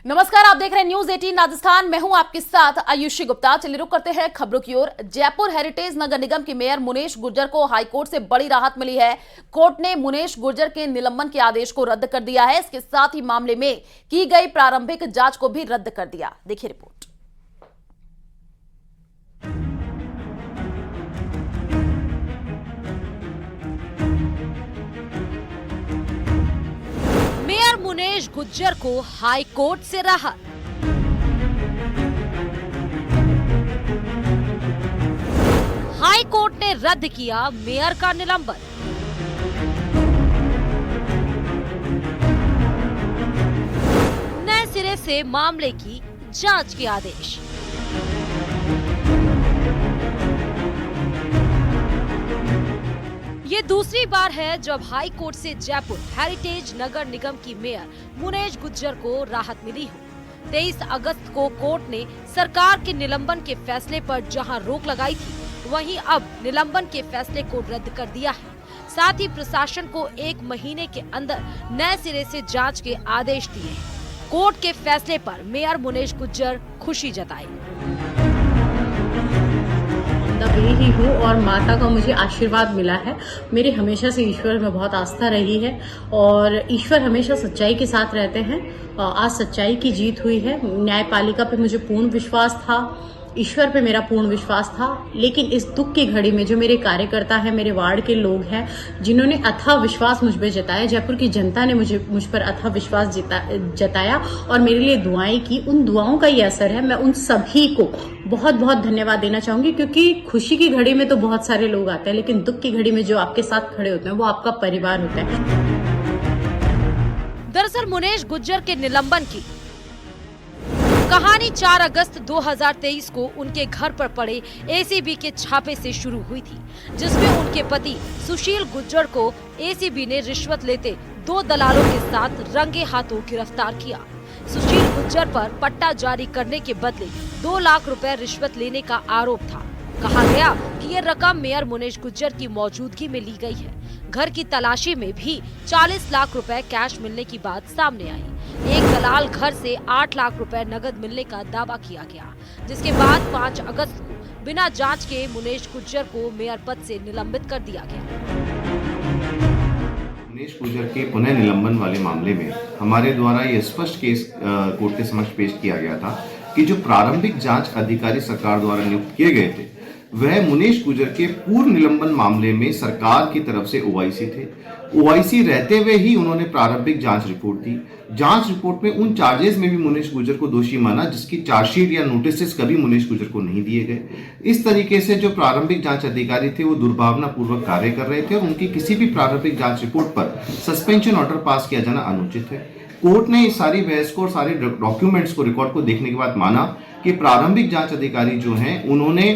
नमस्कार, आप देख रहे हैं न्यूज 18 राजस्थान। मैं हूं आपके साथ आयुषी गुप्ता। चलिए रुक करते हैं खबरों की ओर। जयपुर हेरिटेज नगर निगम की मेयर मुनेश गुर्जर को हाईकोर्ट से बड़ी राहत मिली है। कोर्ट ने मुनेश गुर्जर के निलंबन के आदेश को रद्द कर दिया है। इसके साथ ही मामले में की गई प्रारंभिक जांच को भी रद्द कर दिया। देखिए रिपोर्ट। मेयर मुनेश गुर्जर को हाई कोर्ट से राहत। हाई कोर्ट ने रद्द किया मेयर का निलंबन। नए सिरे से मामले की जांच के आदेश। ये दूसरी बार है जब हाई कोर्ट से जयपुर हेरिटेज नगर निगम की मेयर मुनेश गुर्जर को राहत मिली हो। 23 अगस्त को कोर्ट ने सरकार के निलंबन के फैसले पर जहां रोक लगाई थी, वहीं अब निलंबन के फैसले को रद्द कर दिया है। साथ ही प्रशासन को 1 महीने के अंदर नए सिरे से जांच के आदेश दिए हैं। कोर्ट के फैसले पर मेयर मुनेश गुर्जर खुशी जताई। गई ही हूँ और माता का मुझे आशीर्वाद मिला है। मेरी हमेशा से ईश्वर में बहुत आस्था रही है और ईश्वर हमेशा सच्चाई के साथ रहते हैं। आज सच्चाई की जीत हुई है। न्यायपालिका पे मुझे पूर्ण विश्वास था, ईश्वर पे मेरा पूर्ण विश्वास था, लेकिन इस दुख की घड़ी में जो मेरे कार्यकर्ता है, मेरे वार्ड के लोग हैं, जिन्होंने अथाह विश्वास मुझ पे जताया, जयपुर की जनता ने मुझ पर अथाह विश्वास जताया और मेरे लिए दुआएं की, उन दुआओं का ये असर है। मैं उन सभी को बहुत बहुत धन्यवाद देना चाहूंगी, क्योंकि खुशी की घड़ी में तो बहुत सारे लोग आते हैं, लेकिन दुख की घड़ी में जो आपके साथ खड़े होते हैं वो आपका परिवार होता है। दरअसल मुनेश गुर्जर के निलंबन की कहानी 4 अगस्त 2023 को उनके घर पर पड़े एसीबी के छापे से शुरू हुई थी, जिसमें उनके पति सुशील गुर्जर को एसीबी ने रिश्वत लेते 2 दलालों के साथ रंगे हाथों गिरफ्तार किया। सुशील गुर्जर पर पट्टा जारी करने के बदले 2 लाख रुपए रिश्वत लेने का आरोप था। कहा गया कि ये रकम मेयर मुनेश गुर्जर की मौजूदगी में ली गई है। घर की तलाशी में भी 40 लाख रुपए कैश मिलने की बात सामने आई। एक दलाल घर से 8 लाख रुपए नगद मिलने का दावा किया गया, जिसके बाद 5 अगस्त को बिना जांच के मुनेश गुर्जर को मेयर पद से निलंबित कर दिया गया। मुनेश गुर्जर के पुनः निलंबन वाले मामले में हमारे द्वारा ये स्पष्ट केस कोर्ट के समक्ष पेश किया गया था कि जो प्रारंभिक जांच अधिकारी सरकार द्वारा नियुक्त किए गए थे, वह मुनेश गुर्जर के पूर्व निलंबन मामले में सरकार की तरफ से ओआईसी थे। ओआईसी रहते हुए ही उन्होंने प्रारंभिक जांच रिपोर्ट दी। जांच रिपोर्ट में उन चार्जेस में भी मुनेश गुर्जर को दोषी माना जिसकी चार्जशीट या नोटिस कभी मुनेश गुर्जर को नहीं दिए गए। इस तरीके से जो प्रारंभिक जांच अधिकारी थे वो दुर्भावना पूर्वक कार्य कर रहे थे और उनकी किसी भी प्रारंभिक जांच रिपोर्ट पर सस्पेंशन ऑर्डर पास किया जाना अनुचित है। कोर्ट ने इस सारी बहस को और सारे डॉक्यूमेंट्स को, रिकॉर्ड को देखने के बाद माना कि प्रारंभिक जांच अधिकारी जो हैं उन्होंने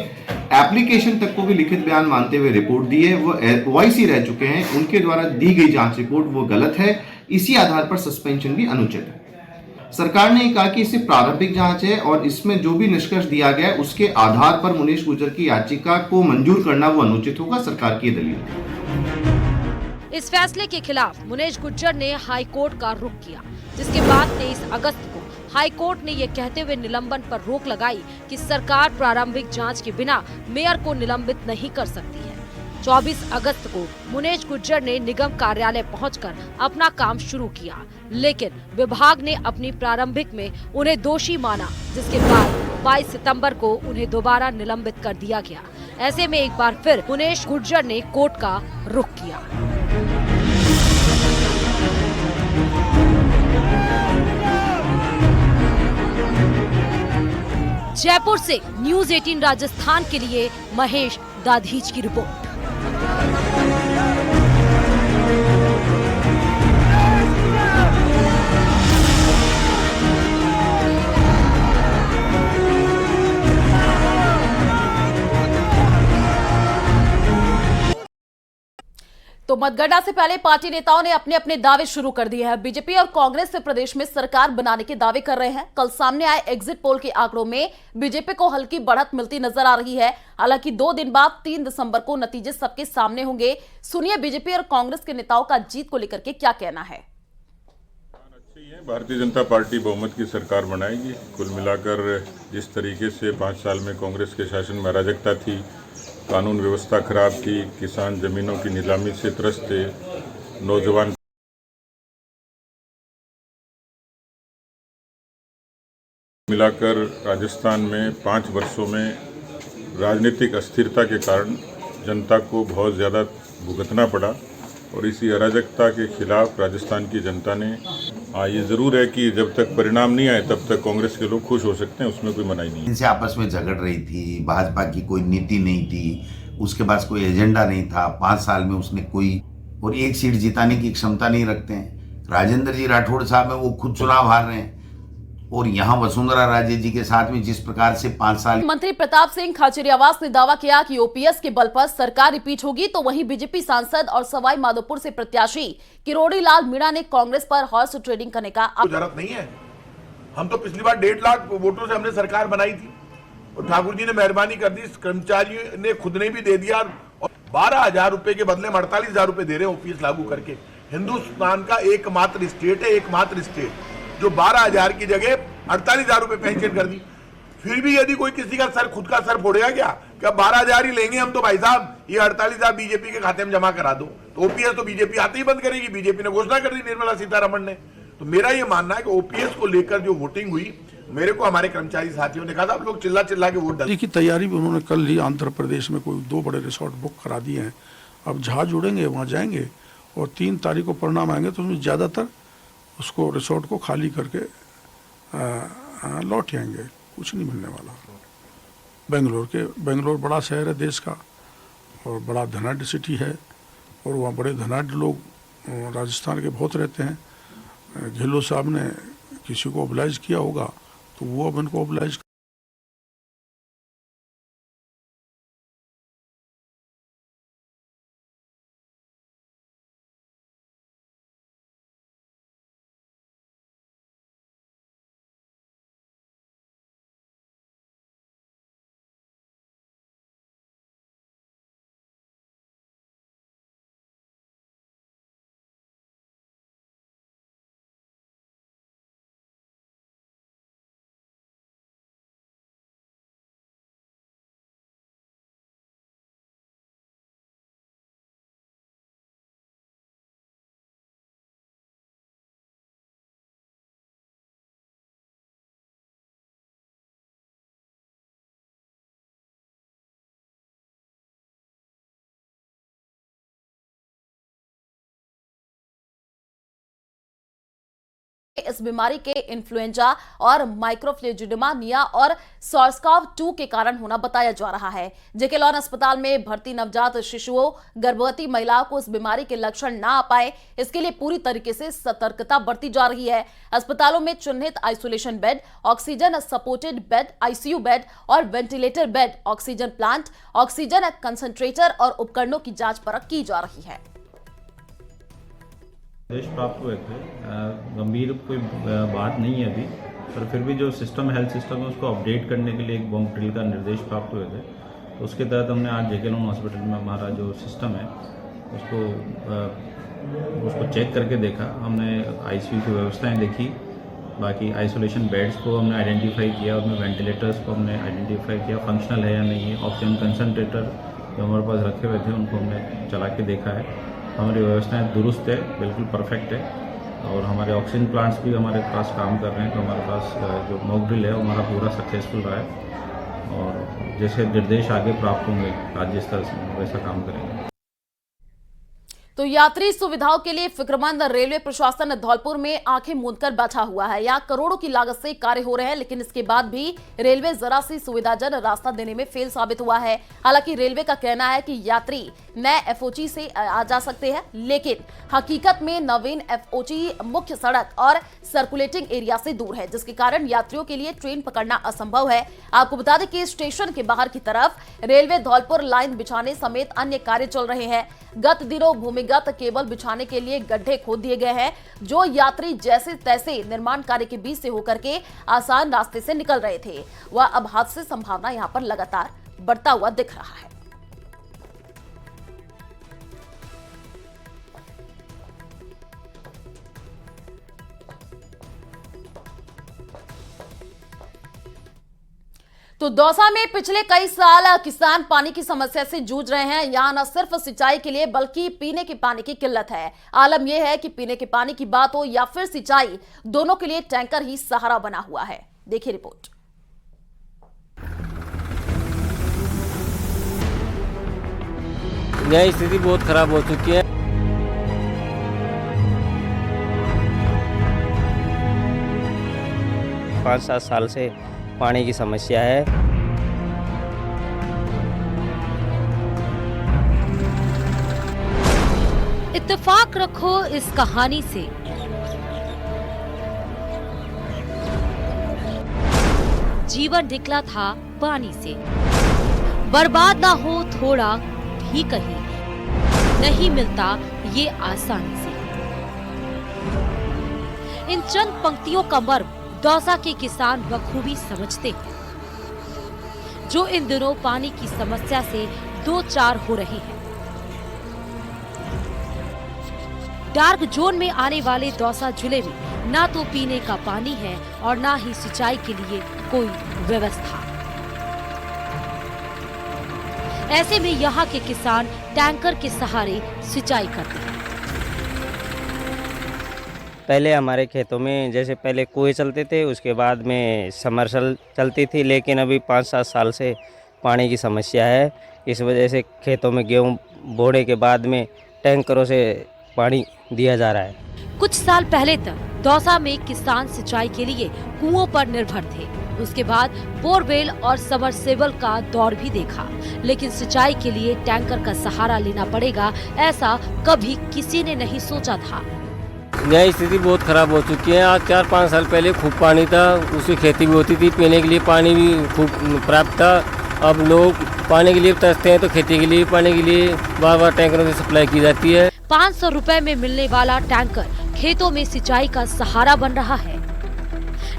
एप्लीकेशन तक को भी लिखित बयान मानते हुए रिपोर्ट दी है, वो ओआईसी रह चुके हैं, उनके द्वारा दी गई जांच रिपोर्ट वो गलत है। इसी आधार पर सस्पेंशन भी अनुचित है। सरकार ने कहा कि इसे प्रारंभिक जांच है और इसमें जो भी निष्कर्ष दिया गया है उसके आधार पर मुनेश गुर्जर की याचिका को मंजूर करना वो अनुचित होगा। सरकार की दलील। इस फैसले के खिलाफ मुनेश गुर्जर ने हाई कोर्ट का रुख किया, जिसके बाद 23 अगस्त को हाई कोर्ट ने यह कहते हुए निलंबन पर रोक लगाई कि सरकार प्रारंभिक जांच के बिना मेयर को निलंबित नहीं कर सकती है। 24 अगस्त को मुनेश गुर्जर ने निगम कार्यालय पहुंचकर अपना काम शुरू किया, लेकिन विभाग ने अपनी प्रारंभिक में उन्हें दोषी माना, जिसके बाद 22 सितंबर को उन्हें दोबारा निलंबित कर दिया गया। ऐसे में एक बार फिर मुनेश गुर्जर ने कोर्ट का रुख किया। जयपुर से न्यूज 18 राजस्थान के लिए महेश दाधीच की रिपोर्ट। तो मतगणना से पहले पार्टी नेताओं ने अपने अपने दावे शुरू कर दिए हैं। बीजेपी और कांग्रेस से प्रदेश में सरकार बनाने के दावे कर रहे हैं। कल सामने आए एग्जिट पोल के आंकड़ों में बीजेपी को हल्की बढ़त मिलती नजर आ रही है। हालांकि 2 दिन बाद 3 दिसंबर को नतीजे सबके सामने होंगे। सुनिए बीजेपी और कांग्रेस के नेताओं का जीत को लेकर के क्या कहना है। भारतीय जनता पार्टी बहुमत की सरकार बनाएगी। कुल मिलाकर जिस तरीके से 5 साल में कांग्रेस के शासन में अराजकता थी, कानून व्यवस्था खराब थी, किसान जमीनों की नीलामी से त्रस्त थे, नौजवान मिलाकर राजस्थान में 5 वर्षों में राजनीतिक अस्थिरता के कारण जनता को बहुत ज़्यादा भुगतना पड़ा और इसी अराजकता के खिलाफ राजस्थान की जनता ने ये ज़रूर है कि जब तक परिणाम नहीं आए तब तक कांग्रेस के लोग खुश हो सकते हैं, उसमें कोई मनाही नहीं है। इनसे आपस में झगड़ रही थी, भाजपा की कोई नीति नहीं थी, उसके पास कोई एजेंडा नहीं था। 5 साल में उसने कोई और एक सीट जिताने की क्षमता नहीं रखते हैं। राजेंद्र जी राठौड़ साहब है, वो खुद चुनाव हार रहे हैं और यहाँ वसुंधरा राजे जी के साथ में जिस प्रकार से 5 साल मंत्री प्रताप सिंह खाचरियावास ने दावा किया कि ओपीएस के बल पर सरकार रिपीट होगी, तो वहीं बीजेपी सांसद और सवाई माधोपुर से प्रत्याशी किरोड़ी लाल मीणा ने कांग्रेस पर हॉर्स ट्रेडिंग करने का जरूरत नहीं है। हम तो पिछली बार 1.5 लाख वोटों से हमने सरकार बनाई थी और ठाकुर जी ने मेहरबानी कर दी, कर्मचारियों ने खुद ने भी दे दिया और 12,000 रुपए के बदले 48,000 रुपए दे रहे हैं ओपीएस लागू करके। हिंदुस्तान का एकमात्र स्टेट है, एकमात्र स्टेट जो 12,000 की जगह 48,000 रुपए पेंशन कर दी। फिर भी यदि कोई किसी का सर खुद का सर फोड़ेगा क्या 12,000 ही लेंगे हम तो भाई साहब, ये 48,000 बीजेपी के खाते में जमा करा दो। तो ओपीएस तो बीजेपी आते ही बंद करेगी, बीजेपी ने घोषणा कर दी निर्मला सीतारमण ने। तो मेरा ये मानना है कि ओपीएस को लेकर जो वोटिंग हुई, मेरे को हमारे कर्मचारी साथियों ने कहा था आप लोग चिल्ला चिल्ला के वोट डालिए की तैयारी भी उन्होंने कर ली। आंध्र प्रदेश में कोई 2 बड़े रिसोर्ट बुक करा दिए हैं, अब जहाज उड़ेंगे वहाँ जाएंगे और 3 तारीख को परिणाम आएंगे तो उसमें ज़्यादातर उसको रिसोर्ट को खाली करके लौट आएंगे, कुछ नहीं मिलने वाला। बेंगलोर बड़ा शहर है देश का और बड़ा धनाढ़ सिटी है और वहाँ बड़े धनाढ़ लोग राजस्थान के बहुत रहते हैं। गहलोत साहब ने किसी को ओबलाइज किया होगा तो वो अब इनको ओबलाइज इस बीमारी के इन्फ्लुएंजा और माइक्रोफ्लूजिडमा और SARS-CoV-2 के कारण होना बताया जा रहा है। जेके लॉन अस्पताल में भर्ती नवजात शिशुओं, गर्भवती महिलाओं को इस बीमारी के लक्षण ना आ पाए, इसके लिए पूरी तरीके से सतर्कता बरती जा रही है। अस्पतालों में चिन्हित isolation bed, oxygen supported bed, ICU bed और ventilator bed, oxygen plant, oxygen concentrator और उपकरणों की जांच परख की जा रही है। निर्देश प्राप्त हुए थे, गंभीर कोई बात नहीं है अभी, पर फिर भी जो सिस्टम हेल्थ सिस्टम है उसको अपडेट करने के लिए एक मॉक ड्रिल का निर्देश प्राप्त हुए थे। तो उसके तहत हमने आज जेके लॉन हॉस्पिटल में हमारा जो सिस्टम है उसको चेक करके देखा। हमने आईसीयू की व्यवस्थाएं देखी, बाकी आइसोलेशन बेड्स को हमने आइडेंटिफाई किया, उसमें वेंटिलेटर्स को हमने आइडेंटिफाई किया फंक्शनल है या नहीं है। ऑक्सीजन कंसनट्रेटर जो हमारे पास रखे हुए थे उनको हमने चला के देखा है। हमारी व्यवस्थाएं दुरुस्त है, बिल्कुल परफेक्ट है और हमारे ऑक्सीजन प्लांट्स भी हमारे पास काम कर रहे हैं। तो हमारे पास जो मॉक ड्रिल है वो हमारा पूरा सक्सेसफुल रहा है और जैसे निर्देश आगे प्राप्त होंगे राज्य स्तर से वैसा काम करेंगे। तो यात्री सुविधाओं के लिए फिक्रमंद रेलवे प्रशासन धौलपुर में आंखें मूंदकर बैठा हुआ है। यहाँ करोड़ों की लागत से कार्य हो रहे हैं, लेकिन इसके बाद भी रेलवे जरा सी सुविधाजनक रास्ता देने में फेल साबित हुआ है। हालांकि रेलवे का कहना है कि यात्री नए एफओजी से आ जा सकते हैं, लेकिन हकीकत में नवीन एफओजी मुख्य सड़क और सर्कुलेटिंग एरिया से दूर है, जिसके कारण यात्रियों के लिए ट्रेन पकड़ना असंभव है। आपको बता दें कि स्टेशन के बाहर की तरफ रेलवे धौलपुर लाइन बिछाने समेत अन्य कार्य चल रहे हैं। गत दिनों भूमिगत केबल बिछाने के लिए गड्ढे खोद दिए गए हैं, जो यात्री जैसे तैसे निर्माण कार्य के बीच से होकर के आसान रास्ते से निकल रहे थे। वह अब हादसे संभावना यहां पर लगातार बढ़ता हुआ दिख रहा है। तो दौसा में पिछले कई साल किसान पानी की समस्या से जूझ रहे हैं। यहाँ न सिर्फ सिंचाई के लिए बल्कि पीने के पानी की किल्लत है। आलम यह है कि पीने के पानी की बात हो या फिर सिंचाई, दोनों के लिए टैंकर ही सहारा बना हुआ है। देखिए रिपोर्ट। यह स्थिति बहुत खराब हो चुकी है। पाँच सात साल से पानी की समस्या है। इत्तेफाक रखो इस कहानी से, जीवन निकला था पानी से। बर्बाद ना हो थोड़ा भी कहीं, नहीं मिलता ये आसानी से। इन चंद पंक्तियों का मर्म दौसा के किसान बखूबी समझते हैं, जो इन दिनों पानी की समस्या से दो चार हो रहे हैं। डार्क जोन में आने वाले दौसा जिले में ना तो पीने का पानी है और ना ही सिंचाई के लिए कोई व्यवस्था। ऐसे में यहाँ के किसान टैंकर के सहारे सिंचाई करते हैं। पहले हमारे खेतों में जैसे पहले कुएं चलते थे, उसके बाद में समरसेबल चलती थी, लेकिन अभी 5-7 साल से पानी की समस्या है। इस वजह से खेतों में गेहूं बोने के बाद में टैंकरों से पानी दिया जा रहा है। कुछ साल पहले तक दौसा में किसान सिंचाई के लिए कुओं पर निर्भर थे। उसके बाद बोरवेल और समरसेबल का दौर भी देखा, लेकिन सिंचाई के लिए टैंकर का सहारा लेना पड़ेगा, ऐसा कभी किसी ने नहीं सोचा था। यह स्थिति बहुत खराब हो चुकी है। आज 4-5 साल पहले खूब पानी था, उसकी खेती भी होती थी, पीने के लिए पानी भी खूब प्राप्त था। अब लोग पानी के लिए तरसते हैं, तो खेती के लिए पानी के लिए बार-बार टैंकरों से सप्लाई की जाती है। 500 रुपए में मिलने वाला टैंकर खेतों में सिंचाई का सहारा बन रहा है,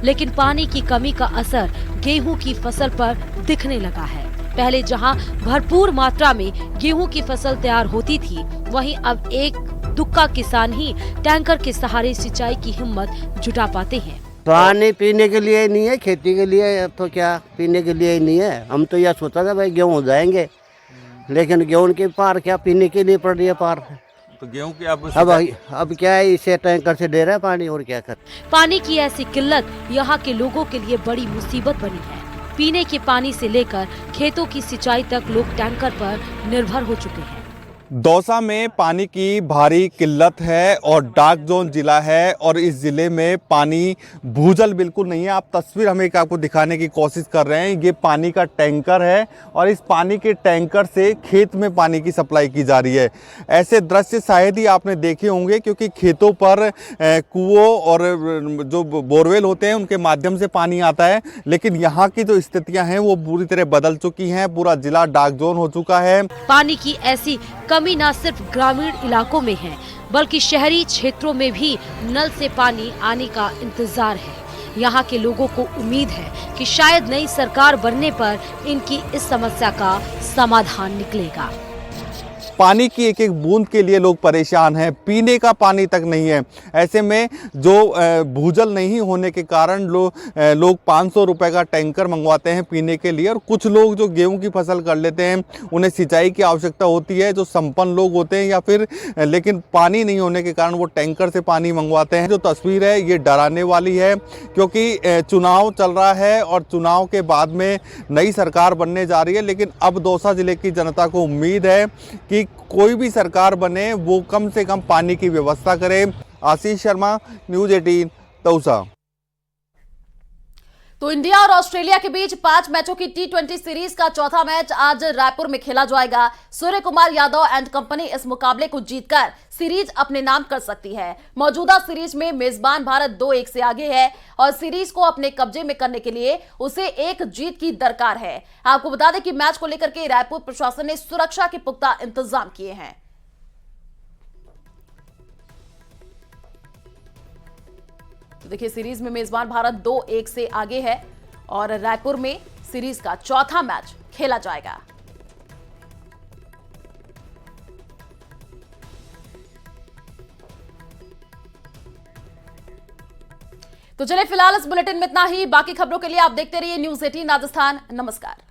लेकिन पानी की कमी का असर गेहूं की फसल पर दिखने लगा है। पहले जहां भरपूर मात्रा में गेहूं की फसल तैयार होती थी, वहीं अब एक दुक्का किसान ही टैंकर के सहारे सिंचाई की हिम्मत जुटा पाते हैं। पानी पीने के लिए नहीं है, खेती के लिए तो क्या पीने के लिए ही नहीं है। हम तो यह सोचा था भाई गेहूँ हो जाएंगे, लेकिन गेहूँ के पार क्या पीने के लिए पड़ रही है पार। तो गेहूं की अब क्या है, इसे टैंकर से दे रहा है पानी, और क्या कर। पानी की ऐसी किल्लत यहाँ के लोगों के लिए बड़ी मुसीबत बनी है। पीने के पानी से लेकर खेतों की सिंचाई तक लोग टैंकर पर निर्भर हो चुके हैं। दौसा में पानी की भारी किल्लत है और डार्क जोन जिला है, और इस जिले में पानी भूजल बिल्कुल नहीं है। आप तस्वीर हमें आपको दिखाने की कोशिश कर रहे हैं। ये पानी का टैंकर है और इस पानी के टैंकर से खेत में पानी की सप्लाई की जा रही है। ऐसे दृश्य शायद ही आपने देखे होंगे, क्योंकि खेतों पर कुओं और जो बोरवेल होते हैं उनके माध्यम से पानी आता है, लेकिन यहाँ की जो स्थितियाँ हैं वो पूरी तरह बदल चुकी हैं। पूरा जिला डार्क जोन हो चुका है। पानी की ऐसी कमी न सिर्फ ग्रामीण इलाकों में है, बल्कि शहरी क्षेत्रों में भी नल से पानी आने का इंतजार है। यहाँ के लोगों को उम्मीद है कि शायद नई सरकार बनने पर इनकी इस समस्या का समाधान निकलेगा। पानी की एक एक बूंद के लिए लोग परेशान हैं, पीने का पानी तक नहीं है। ऐसे में जो भूजल नहीं होने के कारण लोग 500 रुपए का टैंकर मंगवाते हैं पीने के लिए, और कुछ लोग जो गेहूं की फसल कर लेते हैं उन्हें सिंचाई की आवश्यकता होती है, जो संपन्न लोग होते हैं, या फिर लेकिन पानी नहीं होने के कारण वो टैंकर से पानी मंगवाते हैं। जो तस्वीर है ये डराने वाली है, क्योंकि चुनाव चल रहा है और चुनाव के बाद में नई सरकार बनने जा रही है, लेकिन अब दौसा जिले की जनता को उम्मीद है कि कोई भी सरकार बने वो कम से कम पानी की व्यवस्था करे। आशीष शर्मा, न्यूज़ 18 दौसा। तो इंडिया और ऑस्ट्रेलिया के बीच 5 मैचों की T20 सीरीज का चौथा मैच आज रायपुर में खेला जाएगा। सूर्य कुमार यादव एंड कंपनी इस मुकाबले को जीतकर सीरीज अपने नाम कर सकती है। मौजूदा सीरीज में मेजबान भारत 2-1 से आगे है और सीरीज को अपने कब्जे में करने के लिए उसे एक जीत की दरकार है। आपको बता दें कि मैच को लेकर के रायपुर प्रशासन ने सुरक्षा के पुख्ता इंतजाम किए हैं। तो देखिए, सीरीज में मेजबान भारत 2-1 से आगे है और रायपुर में सीरीज का चौथा मैच खेला जाएगा। तो चलिए फिलहाल इस बुलेटिन में इतना ही। बाकी खबरों के लिए आप देखते रहिए न्यूज़ 18 राजस्थान। नमस्कार।